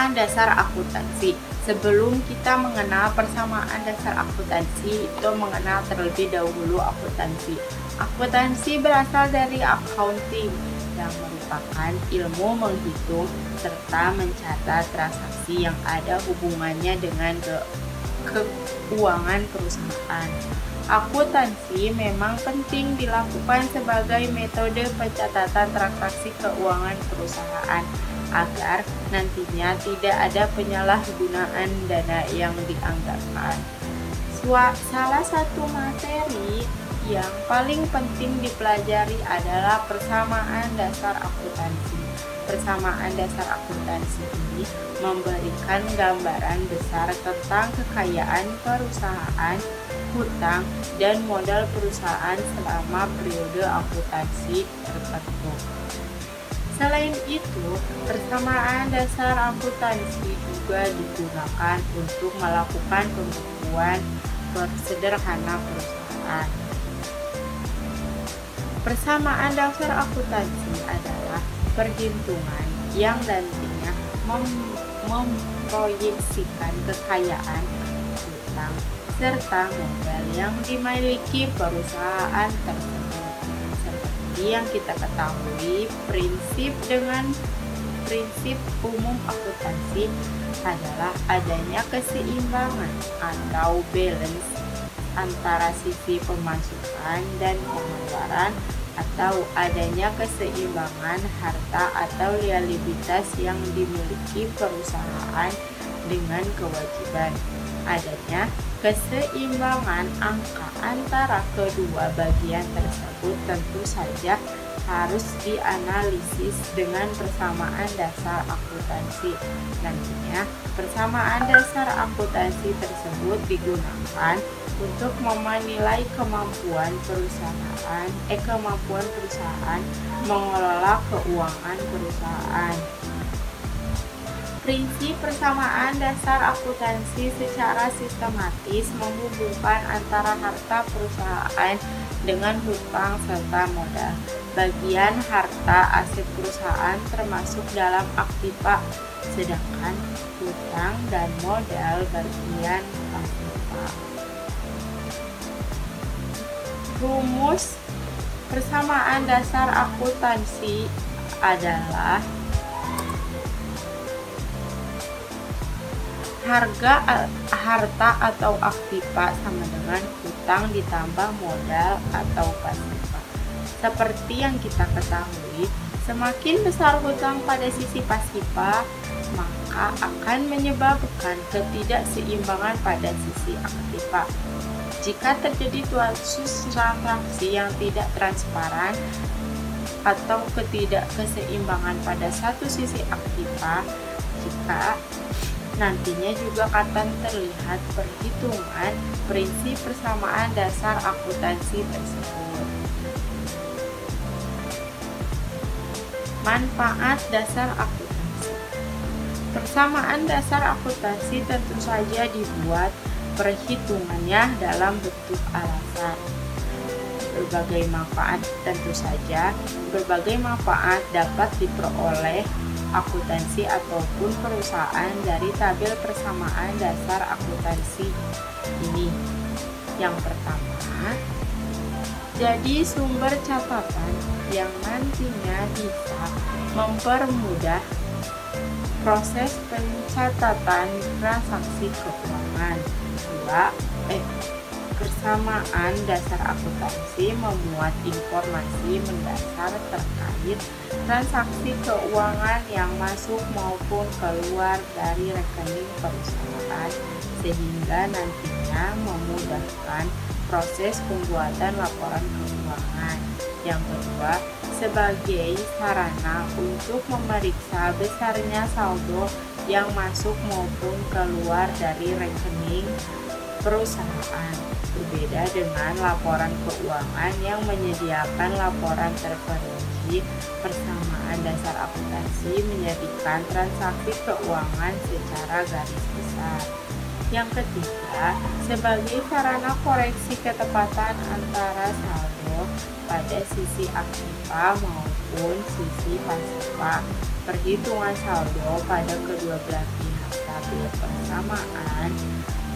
Persamaan dasar akuntansi. Sebelum kita mengenal persamaan dasar akuntansi, itu mengenal terlebih dahulu akuntansi. Akuntansi berasal dari accounting, yang merupakan ilmu menghitung serta mencatat transaksi yang ada hubungannya dengan keuangan perusahaan. Akuntansi memang penting dilakukan sebagai metode pencatatan transaksi keuangan perusahaan agar nantinya tidak ada penyalahgunaan dana yang dianggarkan. Salah satu materi yang paling penting dipelajari adalah persamaan dasar akuntansi. Persamaan dasar akuntansi ini memberikan gambaran besar tentang kekayaan perusahaan, hutang, dan modal perusahaan selama periode akuntansi tertentu. Selain itu, persamaan dasar akuntansi juga digunakan untuk melakukan pembukuan sederhana perusahaan. Persamaan dasar akuntansi adalah perhitungan yang nantinya memproyeksikan kekayaan, hutang, serta modal yang dimiliki perusahaan tersebut. Seperti yang kita ketahui, prinsip umum akuntansi adalah adanya keseimbangan atau balance antara sisi pemasukan dan pengeluaran, atau adanya keseimbangan harta atau liabilitas yang dimiliki perusahaan dengan kewajiban. Adanya keseimbangan angka antara kedua bagian tersebut tentu saja harus dianalisis dengan persamaan dasar akuntansi. Nantinya, persamaan dasar akuntansi tersebut digunakan untuk menilai kemampuan perusahaan mengelola keuangan perusahaan. Prinsip persamaan dasar akuntansi secara sistematis menghubungkan antara harta perusahaan dengan hutang serta modal. Bagian harta aset perusahaan termasuk dalam aktiva, sedangkan hutang dan modal bagian pasifa. Rumus persamaan dasar akuntansi adalah harta atau aktiva sama dengan hutang ditambah modal atau pasifa. Seperti yang kita ketahui, semakin besar hutang pada sisi pasifa, maka akan menyebabkan ketidakseimbangan pada sisi aktiva. Jika terjadi transaksi yang tidak transparan atau ketidakseimbangan pada satu sisi aktiva, jika nantinya juga akan terlihat perhitungan prinsip persamaan dasar akuntansi tersebut. Manfaat dasar akuntansi. Persamaan dasar akuntansi tentu saja dibuat perhitungannya dalam bentuk alasan. Berbagai manfaat tentu saja, berbagai manfaat dapat diperoleh akuntansi ataupun perusahaan dari tabel persamaan dasar akuntansi ini. Yang pertama, jadi sumber catatan yang nantinya bisa mempermudah proses pencatatan transaksi keuangan. Persamaan dasar akuntansi memuat informasi mendasar terkait transaksi keuangan yang masuk maupun keluar dari rekening perusahaan, sehingga nantinya memudahkan proses pembuatan laporan keuangan. Yang kedua, sebagai sarana untuk memeriksa besarnya saldo yang masuk maupun keluar dari rekening perusahaan. Berbeda dengan laporan keuangan yang menyediakan laporan terperinci, persamaan dasar akuntansi menjadikan transaksi keuangan secara garis besar. Yang ketiga, sebagai sarana koreksi ketepatan antara saldo pada sisi aktiva maupun sisi pasifa. Perhitungan saldo pada kedua belah pihak tabel persamaan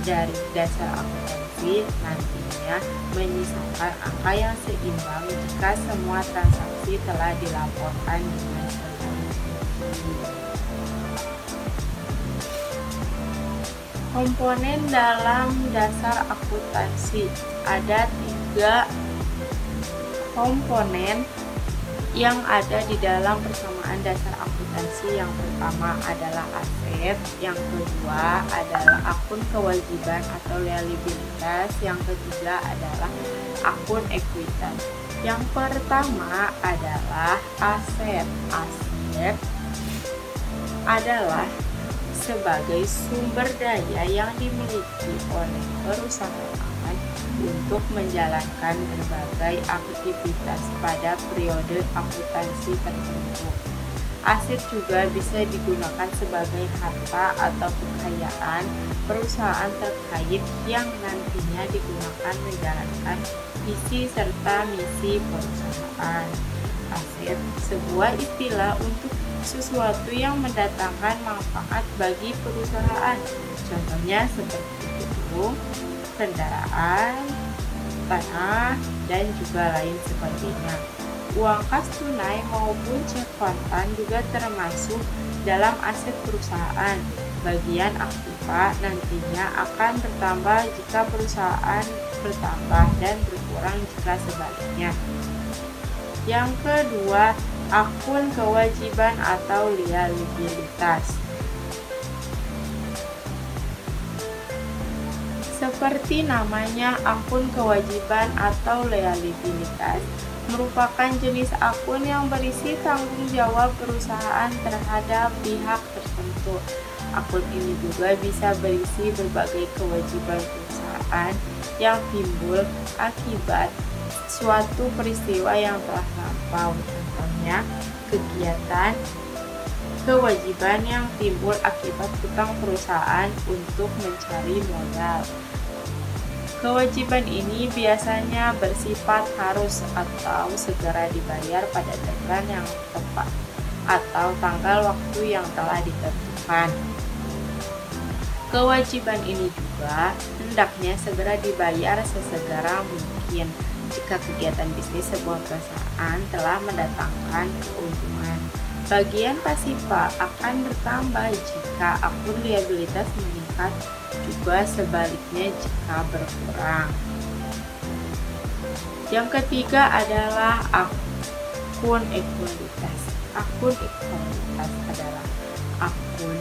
dari dasar akuntansi nantinya menyisakan angka yang seimbang jika semua transaksi telah dilaporkan dengan selesai. Komponen dalam dasar akuntansi ada 3 komponen yang ada di dalam persamaan dasar akuntansi. Yang pertama adalah aset, yang kedua adalah akun kewajiban atau liabilitas, yang ketiga adalah akun ekuitas. Yang pertama adalah aset. Aset adalah sebagai sumber daya yang dimiliki oleh perusahaan untuk menjalankan berbagai aktivitas pada periode akuntansi tertentu. Aset juga bisa digunakan sebagai harta atau kekayaan perusahaan terkait yang nantinya digunakan menjalankan visi serta misi perusahaan. Aset sebuah istilah untuk sesuatu yang mendatangkan manfaat bagi perusahaan. Contohnya seperti gedung, kendaraan, tanah, dan juga lain sebagainya. Uang kas tunai maupun cek kontan juga termasuk dalam aset perusahaan. Bagian aktiva nantinya akan bertambah jika perusahaan bertambah dan berkurang jika sebaliknya. Yang kedua, akun kewajiban atau liabilitas. Seperti namanya, akun kewajiban atau liabilitas merupakan jenis akun yang berisi tanggung jawab perusahaan terhadap pihak tertentu. Akun ini juga bisa berisi berbagai kewajiban perusahaan yang timbul akibat suatu peristiwa yang telah lampau. Contohnya, kegiatan kewajiban yang timbul akibat hutang perusahaan untuk mencari modal. Kewajiban ini biasanya bersifat harus atau segera dibayar pada deadline yang tepat atau tanggal waktu yang telah ditentukan. Kewajiban ini juga hendaknya segera dibayar sesegera mungkin jika kegiatan bisnis sebuah perusahaan telah mendatangkan keuntungan. Bagian pasifa akan bertambah jika akun liabilitas meningkat, juga sebaliknya jika berkurang. Yang ketiga adalah akun ekualitas. Akun ekualitas adalah akun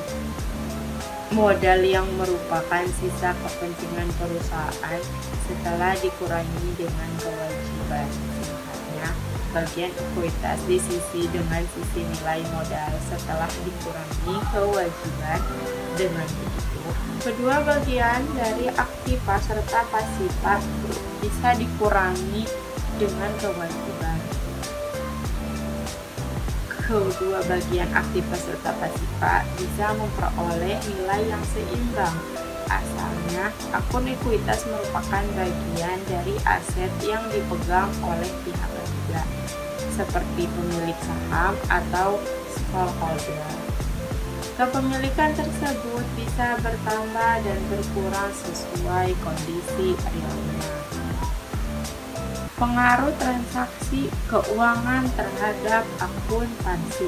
modal yang merupakan sisa kepentingan perusahaan setelah dikurangi dengan kewajiban. Singkatnya, bagian ekuitas disisi dengan sisi nilai modal setelah dikurangi kewajiban. Dengan begitu, kedua bagian dari aktiva serta pasifa bisa dikurangi dengan kewajiban. Kedua bagian aktiva serta pasifa bisa memperoleh nilai yang seimbang. Asalnya, akun ekuitas merupakan bagian dari aset yang dipegang oleh pihak ketiga, seperti pemilik saham atau stockholder. Kepemilikan tersebut bisa bertambah dan berkurang sesuai kondisi realnya. Pengaruh transaksi keuangan terhadap akuntansi.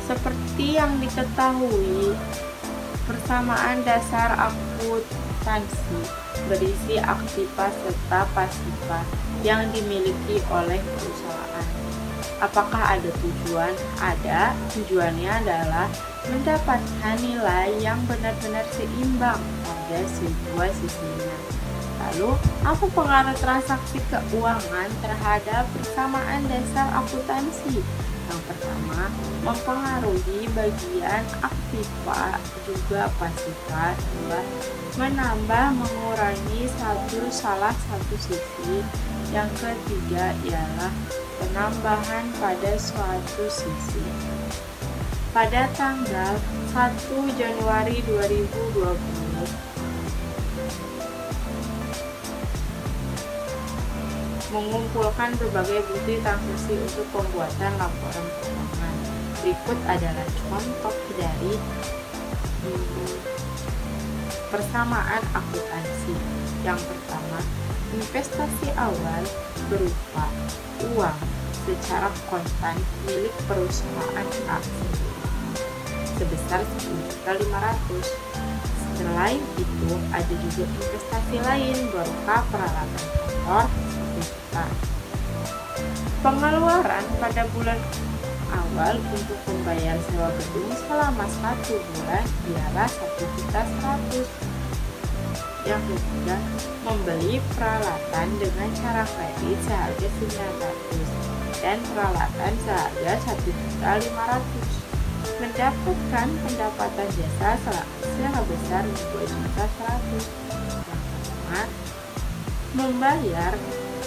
Seperti yang diketahui, persamaan dasar akuntansi berisi aktiva serta pasifa yang dimiliki oleh perusahaan. Apakah ada tujuan? Ada. Tujuannya adalah mendapatkan nilai yang benar-benar seimbang pada kedua sisinya. Lalu, apa pengaruh transaksi keuangan terhadap persamaan dasar akuntansi? Yang pertama, mempengaruhi bagian aktiva juga pasifa. Dua, menambah mengurangi salah satu sisi. Yang ketiga ialah penambahan pada suatu sisi. pada tanggal 1 Januari 2020 mengumpulkan berbagai bukti transaksi untuk pembuatan laporan keuangan. Berikut adalah contoh dari persamaan akuntansi. Yang pertama, investasi awal berupa uang secara kontan milik perusahaan A sebesar 10.500.000. Selain itu, ada juga investasi lain berupa peralatan kantor 1 juta. Pengeluaran pada bulan awal untuk membayar sewa gedung selama 1 bulan ialah 1.100.000. Yang ketiga, membeli peralatan dengan cara kredit seharga 900 dan peralatan seharga 1.500.000. Mendapatkan pendapatan jasa sebesar 2.100.000. Yang pertama, membayar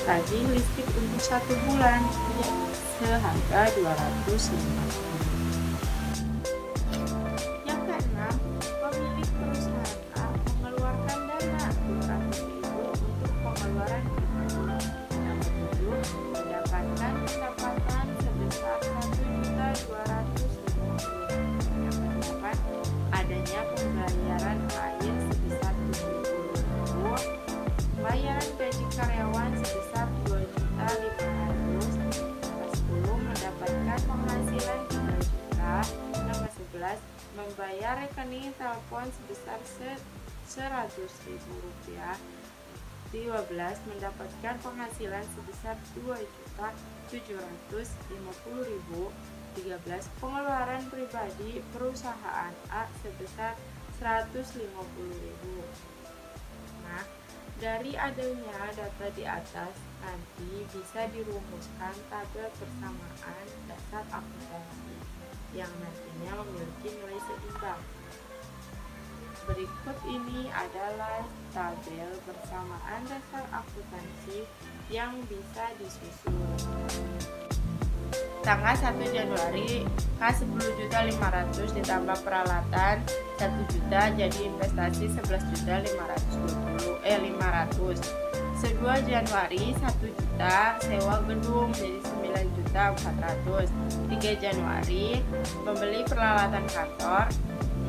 tagih listrik untuk 1 bulan seharga 250.000. Yang keenam, pemilik perusahaan A mengeluarkan dana 200.000 untuk pengeluaran pribadi. Yang ketujuh, mendapatkan pendapatan sebesar 1.250.000. Yang kedelapan, adanya pembayaran air sebesar 70.000, pembayaran gaji karyawan sebesar 2.500.000. Mendapatkan penghasilan 3 juta. Nomor 11, membayar rekening telepon sebesar 100.000 rupiah. 12, mendapatkan penghasilan sebesar 2.750.000. 13, pengeluaran pribadi perusahaan A sebesar 150.000. Nah, dari adanya data di atas, nanti bisa dirumuskan tabel persamaan dasar akuntansi yang nantinya memiliki nilai seimbang. Berikut ini adalah tabel persamaan dasar akuntansi yang bisa disusun. Tanggal 1 Januari K10.500.000 ditambah peralatan 1 juta jadi investasi 11.500.000. 2 Januari 1 juta sewa gedung jadi 9.400.000. 3 Januari membeli peralatan kantor.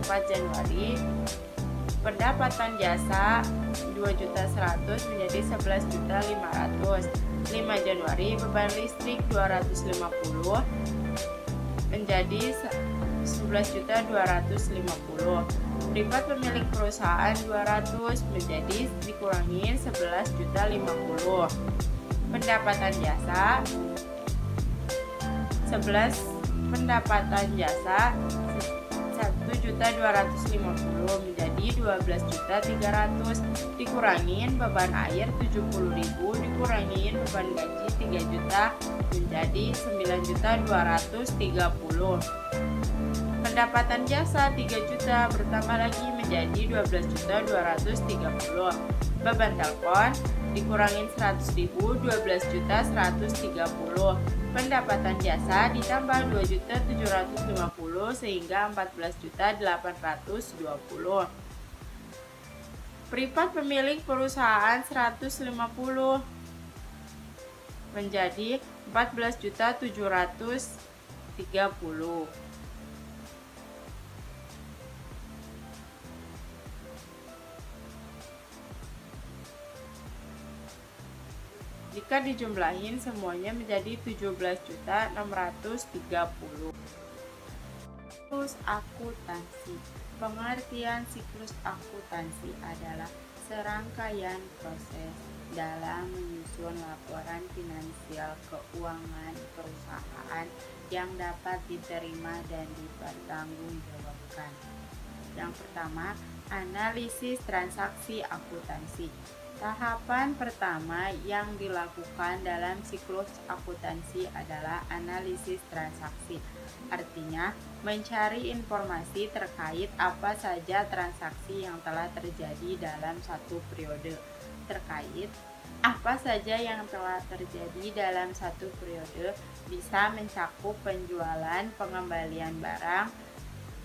4 Januari pendapatan jasa 2.100.000 menjadi 11.500.000. 5 Januari beban listrik 250 menjadi 11.250.000. Privat pemilik perusahaan 200 menjadi dikurangi 11.050.000. Pendapatan jasa 11 pendapatan jasa 1.250.000 menjadi 12.300.000 dikurangin beban air 70.000 dikurangin beban gaji 3 juta menjadi 9.230.000. Pendapatan jasa 3 juta bertambah lagi menjadi 12.230.000. Beban telepon dikurangin 100.000 12.130.000. Pendapatan jasa ditambah 2.750.000 sehingga 14.820.000. Privat pemilik perusahaan 150 menjadi 14.730.000. Jika dijumlahin semuanya menjadi 17.630.000. Siklus akuntansi. Pengertian siklus akuntansi adalah serangkaian proses dalam menyusun laporan finansial keuangan perusahaan yang dapat diterima dan dipertanggungjawabkan. Yang pertama, analisis transaksi akuntansi. Tahapan pertama yang dilakukan dalam siklus akuntansi adalah analisis transaksi. Artinya, mencari informasi terkait apa saja transaksi yang telah terjadi dalam satu periode. Terkait apa saja yang telah terjadi dalam satu periode bisa mencakup penjualan, pengembalian barang,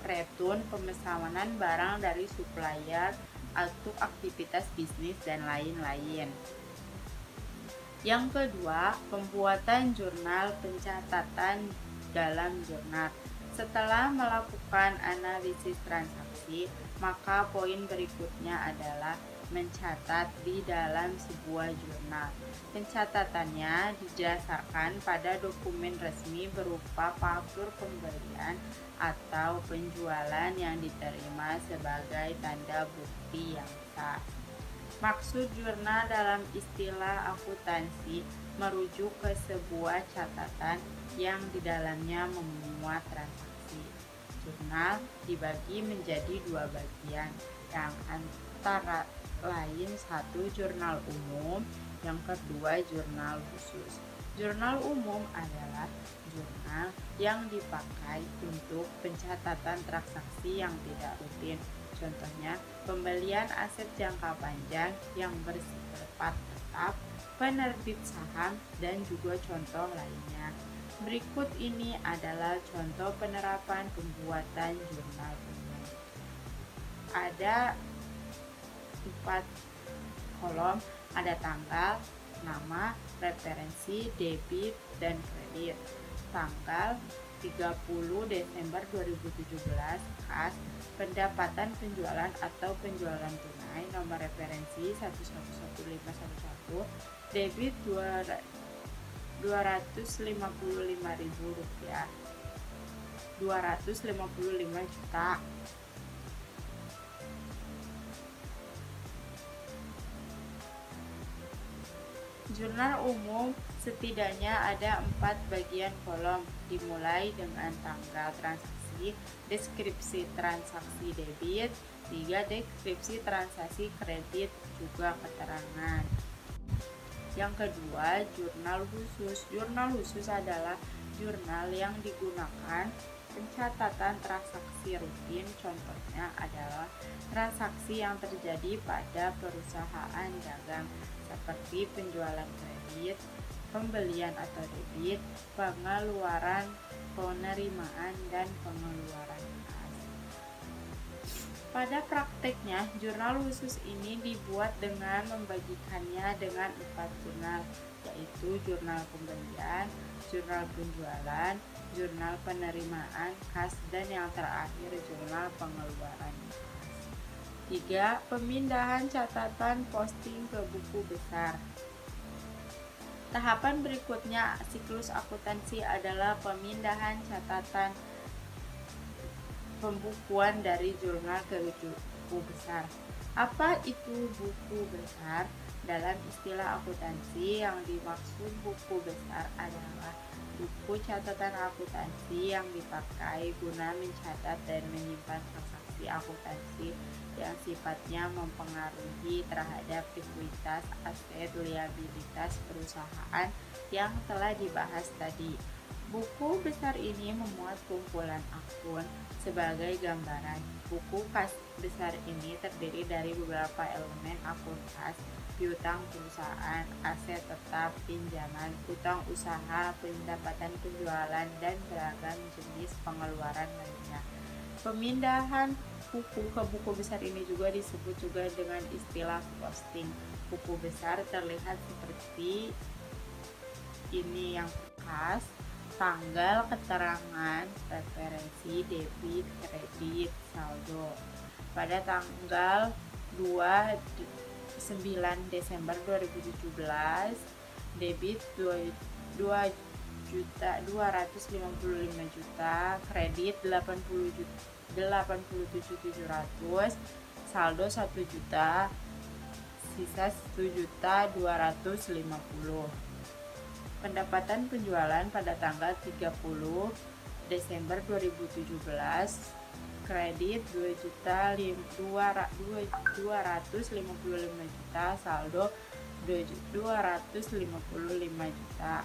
return pemesanan barang dari supplier untuk aktivitas bisnis dan lain-lain. Yang kedua, pembuatan jurnal pencatatan dalam jurnal. Setelah melakukan analisis transaksi, maka poin berikutnya adalah mencatat di dalam sebuah jurnal. Pencatatannya didasarkan pada dokumen resmi berupa faktur pembelian atau penjualan yang diterima sebagai tanda bukti yang sah. Maksud jurnal dalam istilah akuntansi merujuk ke sebuah catatan yang di dalamnya memuat transaksi. Jurnal dibagi menjadi dua bagian, yang antara lain satu jurnal umum, yang kedua jurnal khusus. Jurnal umum adalah jurnal yang dipakai untuk pencatatan transaksi yang tidak rutin. Contohnya, pembelian aset jangka panjang yang bersifat tetap, penerbit saham, dan juga contoh lainnya. Berikut ini adalah contoh penerapan pembuatan jurnal umum. Ada 4 kolom, ada tanggal, nama, referensi, debit, dan kredit. Tanggal 30 Desember 2017, kas, pendapatan penjualan atau penjualan tunai, nomor referensi 111511, debit Rp255.000, 255 juta. Jurnal umum setidaknya ada 4 bagian kolom, dimulai dengan tanggal transaksi, deskripsi transaksi debit, 3 deskripsi transaksi kredit, juga keterangan. Yang kedua, jurnal khusus. Jurnal khusus adalah jurnal yang digunakan pencatatan transaksi rutin. Contohnya adalah transaksi yang terjadi pada perusahaan dagang, seperti penjualan kredit, pembelian atau debit, pengeluaran, penerimaan, dan pengeluaran kas. Pada prakteknya, jurnal khusus ini dibuat dengan membagikannya dengan 4 jurnal, yaitu jurnal pembelian, jurnal penjualan, jurnal penerimaan kas, dan yang terakhir jurnal pengeluaran kas. 3. Pemindahan catatan posting ke buku besar. Tahapan berikutnya siklus akuntansi adalah pemindahan catatan pembukuan dari jurnal ke buku besar. Apa itu buku besar? Dalam istilah akuntansi, yang dimaksud buku besar adalah buku catatan akuntansi yang dipakai guna mencatat dan menyimpan transaksi akuntansi yang sifatnya mempengaruhi terhadap likuiditas, aset, liabilitas perusahaan yang telah dibahas tadi. Buku besar ini memuat kumpulan akun sebagai gambaran. Buku kas besar ini terdiri dari beberapa elemen akun kas, piutang perusahaan, aset tetap, pinjaman, utang usaha, pendapatan penjualan, dan beragam jenis pengeluaran lainnya. Pemindahan buku ke buku besar ini juga disebut juga dengan istilah posting. Buku besar terlihat seperti ini, yang kas, tanggal, keterangan, referensi, debit, kredit, saldo. Pada tanggal 9 Desember 2017, debit 2.255 juta, kredit 87.700, saldo 1 juta, sisa 1.250.000. Pendapatan penjualan pada tanggal 30 Desember 2017, kredit 2.255 juta, saldo 255 juta.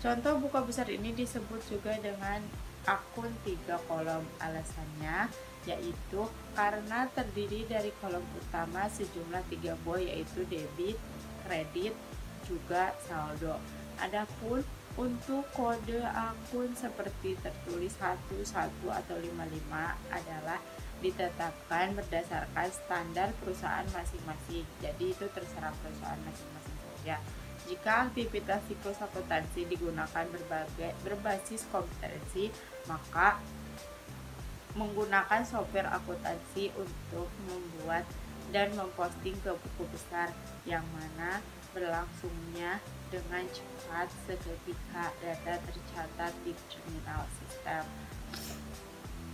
Contoh buku besar ini disebut juga dengan akun 3 kolom. Alasannya yaitu karena terdiri dari kolom utama sejumlah 3 buah, yaitu debit, kredit, juga saldo. Adapun Untuk kode akun seperti tertulis 11 atau 55 adalah ditetapkan berdasarkan standar perusahaan masing-masing. Jadi itu terserah perusahaan masing-masing saja. Jika aktivitas siklus akuntansi digunakan berbasis kompetensi, maka menggunakan software akuntansi untuk membuat dan memposting ke buku besar, yang mana berlangsungnya dengan cepat seketika data tercatat di terminal sistem.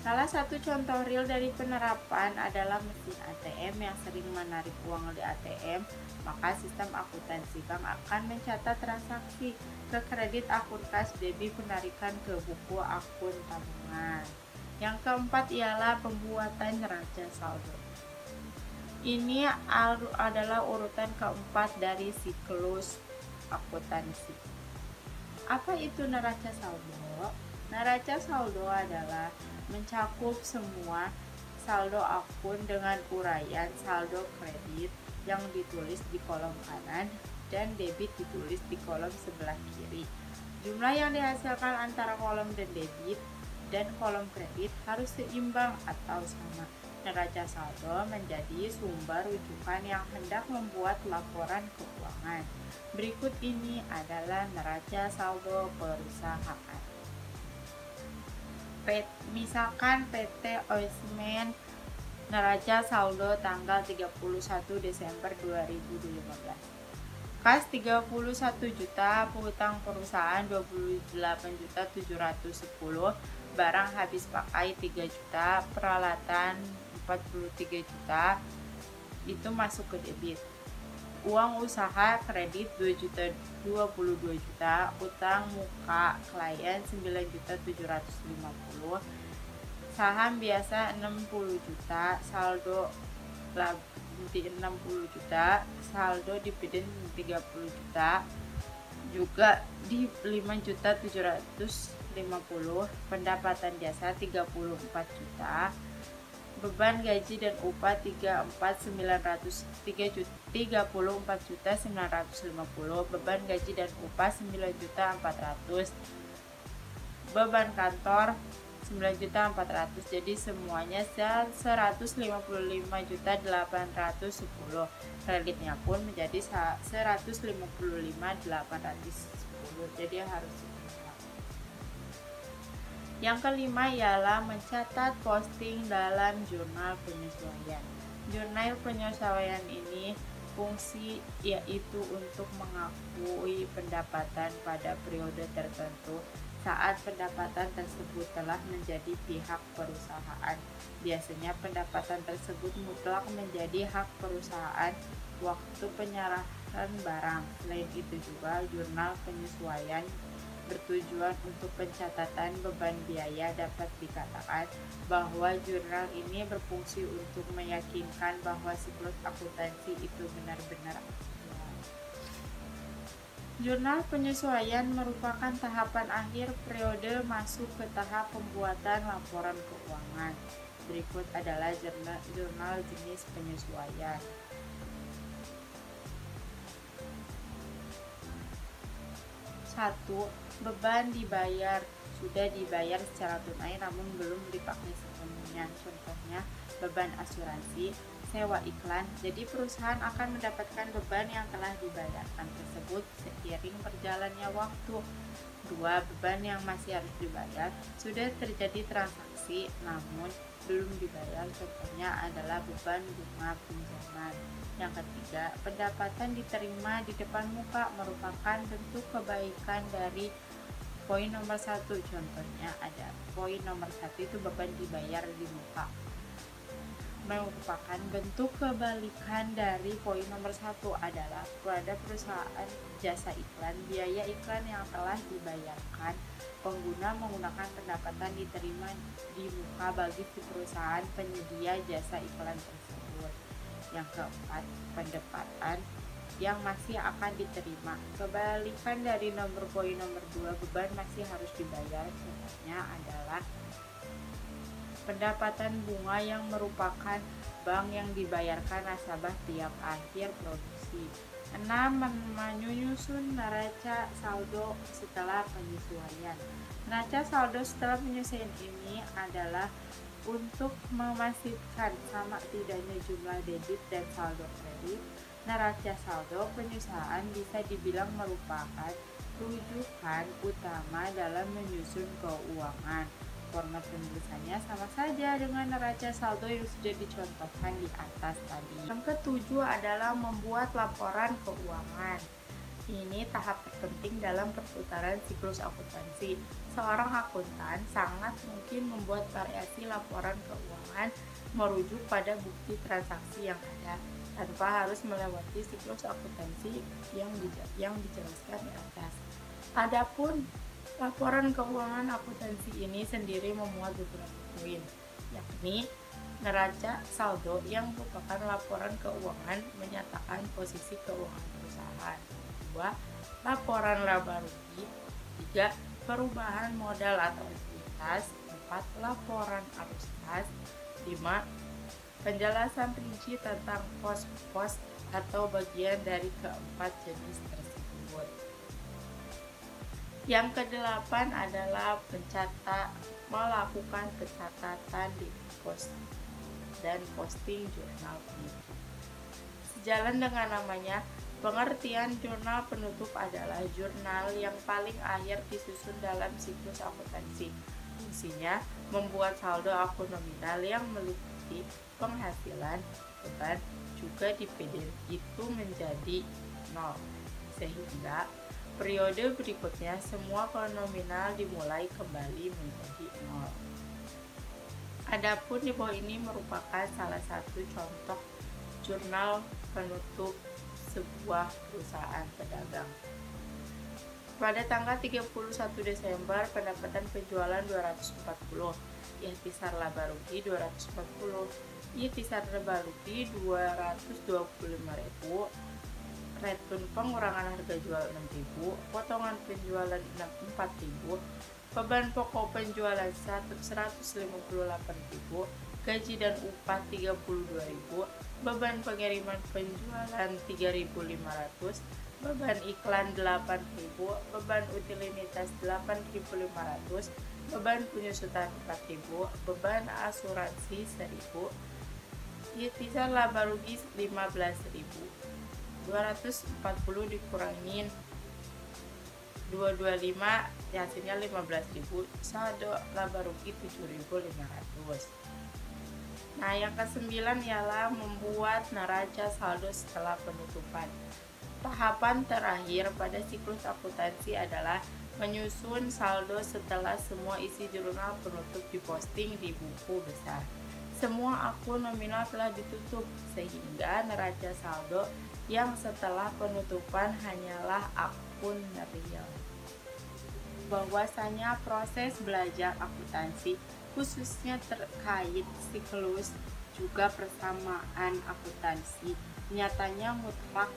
Salah satu contoh real dari penerapan adalah mesin ATM yang sering menarik uang di ATM, maka sistem akuntansi bank akan mencatat transaksi ke kredit akun kas debit penarikan ke buku akun tabungan. Yang keempat ialah pembuatan neraca saldo. Ini adalah urutan keempat dari siklus akuntansi. Apa itu neraca saldo? Neraca saldo adalah mencakup semua saldo akun dengan uraian saldo kredit yang ditulis di kolom kanan dan debit ditulis di kolom sebelah kiri. Jumlah yang dihasilkan antara kolom dan debit dan kolom kredit harus seimbang atau sama. Neraca saldo menjadi sumber rujukan yang hendak membuat laporan keuangan. Berikut ini adalah neraca saldo perusahaan. Misalkan PT Oismen, neraca saldo tanggal 31 Desember 2015. Kas 31 juta, hutang perusahaan 28.710, barang habis pakai 3 juta, peralatan 43 juta, itu masuk ke debit. Uang usaha kredit 22 juta, utang muka klien 9.750, saham biasa 60 juta, saldo laba 60 juta, saldo dividen 30 juta, juga di 5.750, pendapatan jasa 34 juta, beban gaji dan upah 34.950, beban gaji dan upah 9.400, beban kantor 9.400, jadi semuanya 155.810. Kreditnya pun menjadi 155.810, jadi harus. Yang kelima ialah mencatat posting dalam jurnal penyesuaian. Jurnal penyesuaian ini fungsi yaitu untuk mengakui pendapatan pada periode tertentu saat pendapatan tersebut telah menjadi pihak perusahaan. Biasanya pendapatan tersebut mutlak menjadi hak perusahaan waktu penyerahan barang. Selain itu juga jurnal penyesuaian bertujuan untuk pencatatan beban biaya. Dapat dikatakan bahwa jurnal ini berfungsi untuk meyakinkan bahwa siklus akuntansi itu benar-benar aktual. Jurnal penyesuaian merupakan tahapan akhir periode masuk ke tahap pembuatan laporan keuangan. Berikut adalah jurnal jenis penyesuaian. 1. Beban dibayar. Sudah dibayar secara tunai namun belum dipakai sepenuhnya. Contohnya, beban asuransi, sewa iklan. Jadi perusahaan akan mendapatkan beban yang telah dibayarkan tersebut seiring berjalannya waktu. 2. Beban yang masih harus dibayar. Sudah terjadi transaksi namun belum dibayar. Contohnya adalah beban bunga pinjaman. Yang ketiga, pendapatan diterima di depan muka merupakan bentuk kebaikan dari poin nomor 1. Contohnya ada poin nomor 1 itu beban dibayar di muka, merupakan bentuk kebalikan dari poin nomor 1 adalah pada perusahaan jasa iklan, biaya iklan yang telah dibayarkan pengguna menggunakan pendapatan diterima di muka bagi perusahaan penyedia jasa iklan tersebut. Yang keempat, pendapatan yang masih akan diterima. Kebalikan dari poin nomor 2, beban masih harus dibayar. Contohnya adalah pendapatan bunga yang merupakan bank yang dibayarkan nasabah tiap akhir produksi. 6. Menyusun neraca saldo setelah penyesuaian. Neraca saldo setelah penyesuaian ini adalah untuk memastikan sama tidaknya jumlah debit dan saldo kredit. Neraca saldo penyesuaian bisa dibilang merupakan rujukan utama dalam menyusun keuangan. Format penulisannya sama saja dengan neraca saldo yang sudah dicontohkan di atas tadi. Yang ketujuh adalah membuat laporan keuangan. Ini tahap terpenting dalam perputaran siklus akuntansi. Seorang akuntan sangat mungkin membuat variasi laporan keuangan merujuk pada bukti transaksi yang ada, tanpa harus melewati siklus akuntansi yang dijelaskan di atas. Adapun laporan keuangan akuntansi ini sendiri memuat beberapa poin, yakni neraca saldo yang merupakan laporan keuangan menyatakan posisi keuangan perusahaan. 2. Laporan laba rugi. 3. Perubahan modal atau ekuitas. 4. Laporan arus kas. 5. Penjelasan rinci tentang pos-pos atau bagian dari keempat jenis tersebut. Yang kedelapan adalah melakukan pencatatan di pos dan posting jurnal penutup. Sejalan dengan namanya, pengertian jurnal penutup adalah jurnal yang paling akhir disusun dalam siklus akuntansi. Fungsinya membuat saldo akun nominal yang meliputi penghasilan, beban, juga dividen itu menjadi 0, sehingga periode berikutnya semua nominal dimulai kembali menjadi 0. Adapun di bawah ini merupakan salah satu contoh jurnal penutup sebuah perusahaan pedagang. Pada tanggal 31 Desember, pendapatan penjualan 240, ihtisar laba rugi 240, ihtisar laba rugi 225.000, retun pengurangan harga jual 6.000, potongan penjualan 4.000, beban pokok penjualan 158.000, gaji dan upah 32.000, beban pengiriman penjualan 3.500, beban iklan 8.000, beban utilitas 8.500, beban penyusutan 4.000, beban asuransi 1.000, ihtisar laba rugi 15.000. 240 dikurangin 225 hasilnya 15.000, saldo laba rugi 7.500. Nah, yang kesembilan ialah membuat neraca saldo setelah penutupan. Tahapan terakhir pada siklus akuntansi adalah menyusun saldo setelah semua isi jurnal penutup diposting di buku besar. Semua akun nominal telah ditutup, sehingga neraca saldo yang setelah penutupan hanyalah akun real. Bahwasanya proses belajar akuntansi khususnya terkait siklus juga persamaan akuntansi nyatanya mutlak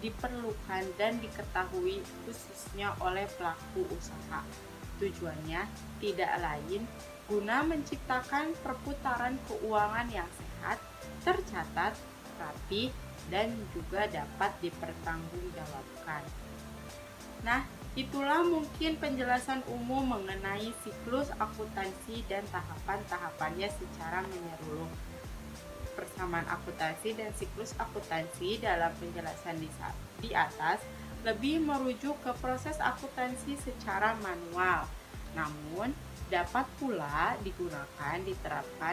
diperlukan dan diketahui khususnya oleh pelaku usaha. Tujuannya tidak lain guna menciptakan perputaran keuangan yang sehat, tercatat, rapi, dan juga dapat dipertanggungjawabkan. Nah, itulah mungkin penjelasan umum mengenai siklus akuntansi dan tahapan-tahapannya secara menyeluruh. Persamaan akuntansi dan siklus akuntansi dalam penjelasan di atas lebih merujuk ke proses akuntansi secara manual, namun dapat pula diterapkan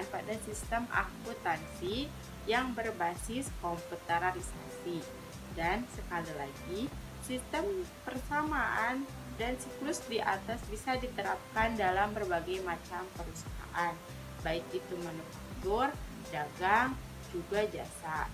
pada sistem akuntansi yang berbasis komputerisasi. Dan sekali lagi, sistem persamaan dan siklus di atas bisa diterapkan dalam berbagai macam perusahaan, baik itu manufaktur, dagang, juga jasa.